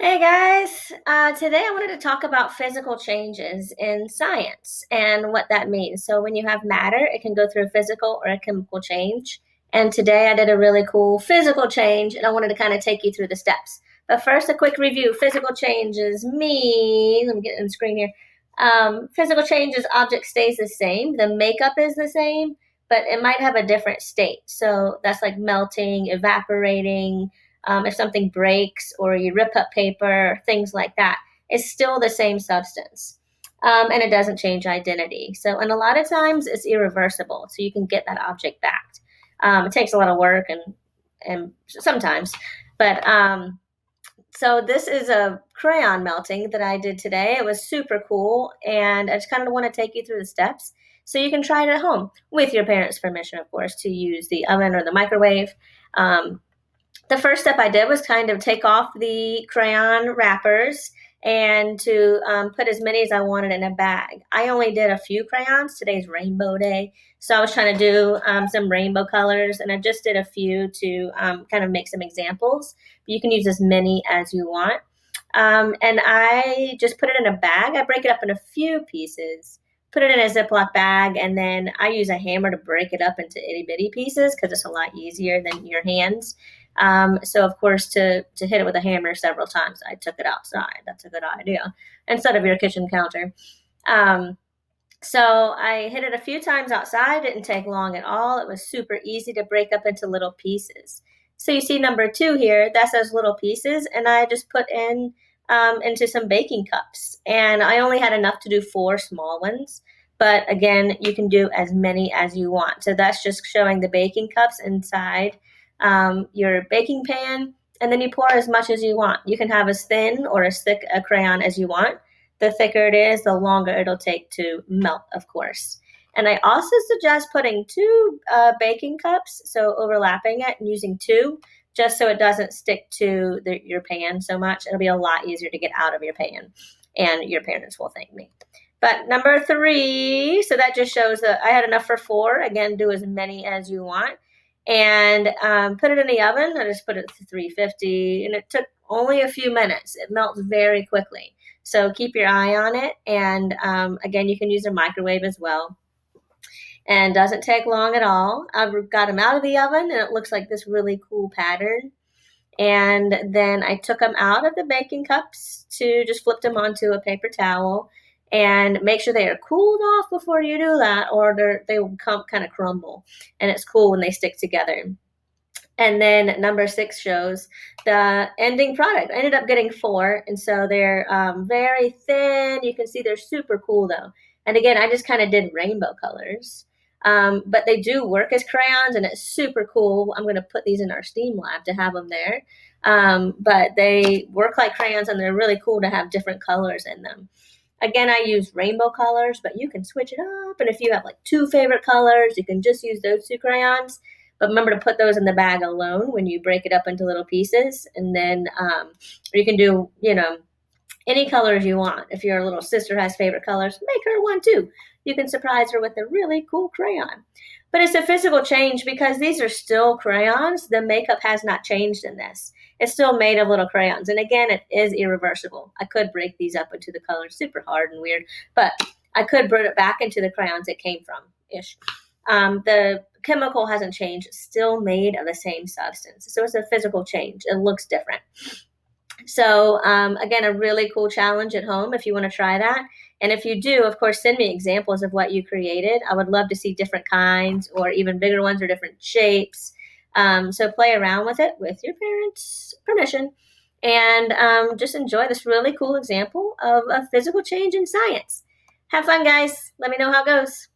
Hey guys, today I wanted to talk about physical changes in science and what that means. So, when you have matter, it can go through a physical or a chemical change. And today I did a really cool physical change, and I wanted to kind of take you through the steps. But first, a quick review. Physical changes mean, let me get on the screen here. Physical changes, object stays the same, the makeup is the same, but it might have a different state. So, that's like melting, evaporating, if something breaks or you rip up paper, things like that, it's still the same substance. And it doesn't change identity. So, and a lot of times it's irreversible. So you can get that object back. It takes a lot of work and sometimes, but so this is a crayon melting that I did today. It was super cool, and I just kind of want to take you through the steps so you can try it at home with your parents' permission, of course, to use the oven or the microwave. Um, the first step I did was kind of take off the crayon wrappers and to put as many as I wanted in a bag. I only did a few crayons. Today's rainbow day. So I was trying to do some rainbow colors, and I just did a few to kind of make some examples. But you can use as many as you want. And I just put it in a bag. I break it up in a few pieces, put it in a Ziploc bag, and then I use a hammer to break it up into itty bitty pieces because it's a lot easier than your hands. So of course, to hit it with a hammer several times, I took it outside. That's a good idea instead of your kitchen counter. Um, so I hit it a few times outside. Didn't take long at all. It was super easy to break up into little pieces. So you see number two here. That's those little pieces, and I just put in into some baking cups. And I only had enough to do four small ones. But again, you can do as many as you want. So that's just showing the baking cups inside your baking pan, and then you pour as much as you want. You can have as thin or as thick a crayon as you want. The thicker it is, the longer it'll take to melt, of course. And I also suggest putting two baking cups, so overlapping it and using two, just so it doesn't stick to your pan so much. It'll be a lot easier to get out of your pan, and your parents will thank me. But number three, so that just shows that I had enough for four. Again, do as many as you want. And put it in the oven. I just put it to 350, and it took only a few minutes. It melts very quickly. So keep your eye on it. And again, you can use a microwave as well. And doesn't take long at all. I've got them out of the oven, and it looks like this really cool pattern. And then I took them out of the baking cups to just flip them onto a paper towel and make sure they are cooled off before you do that, or they will kind of crumble. And it's cool when they stick together. And then number six shows the ending product. I ended up getting four, and so they're very thin. You can see they're super cool though. And again, I just kind of did rainbow colors. But they do work as crayons, and it's super cool. I'm going to put these in our STEAM lab to have them there. But they work like crayons, and they're really cool to have different colors in them. Again, I use rainbow colors, but you can switch it up. And if you have like two favorite colors, you can just use those two crayons. But remember to put those in the bag alone when you break it up into little pieces. And then you can do, any colors you want. If your little sister has favorite colors, make her one too. You can surprise her with a really cool crayon. But it's a physical change because these are still crayons. The makeup has not changed in this. It's still made of little crayons. And again, it is irreversible. I could break these up into the colors, super hard and weird, but I could put it back into the crayons it came from, ish. The chemical hasn't changed. It's still made of the same substance. So it's a physical change. It looks different. So again, a really cool challenge at home if you want to try that. And if you do, of course, send me examples of what you created. I would love to see different kinds or even bigger ones or different shapes. So play around with it with your parents' permission, and just enjoy this really cool example of a physical change in science. Have fun, guys. Let me know how it goes.